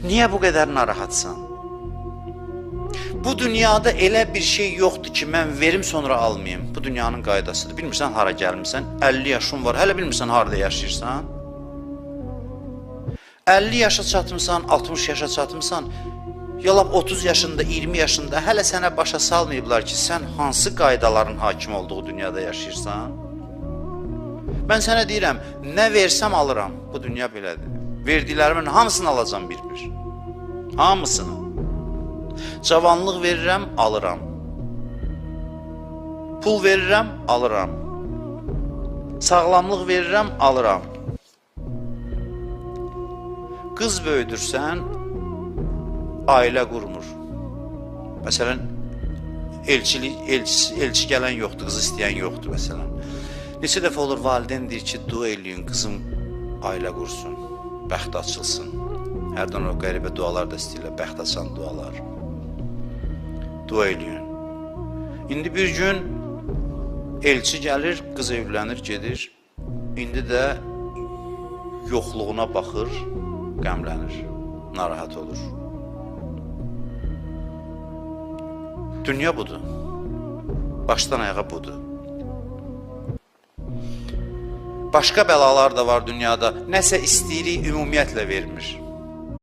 Niyə bu qədər narahatsan? Bu dünyada elə bir şey yoxdur ki, mən verim sonra almayayım. Bu dünyanın qaydasıdır. Bilmirsən hara gəlmirsən, 50 yaşın var, hələ bilmirsən harada yaşayırsan. 50 yaşa çatmısan, 60 yaşa çatmısan, ya lap 30 yaşında, 20 yaşında hələ sənə başa salmayıblar ki, sən hansı qaydaların hakim olduğu dünyada yaşayırsan. Mən sənə deyirəm, nə versəm alıram. Bu dünya belədir. Verdiklərimin hamısını alacam bir-bir. Hamısını. Cavanlıq verirəm, alıram. Pul verirəm, alıram. Sağlamlıq verirəm, alıram. Qız böyüdürsən, ailə qurmur. Məsələn, elçi gələn yoxdur, qız istəyən yoxdur, məsələn. Neçə dəfə olur, valideyn deyir ki, dua eləyin, qızım ailə qursun, bəxt açılsın. Hərdən o qəribə dualar da istəyirlər, bəxt açan dualar. Dua eləyin. İndi bir gün elçi gəlir, qız evlənir, gedir. İndi də yoxluğuna baxır, qəmlənir, narahat olur. Dünya budur. Başdan ayağa budur. Başqa bəlalar da var dünyada. Nəsə istəyirik, ümumiyyətlə vermir.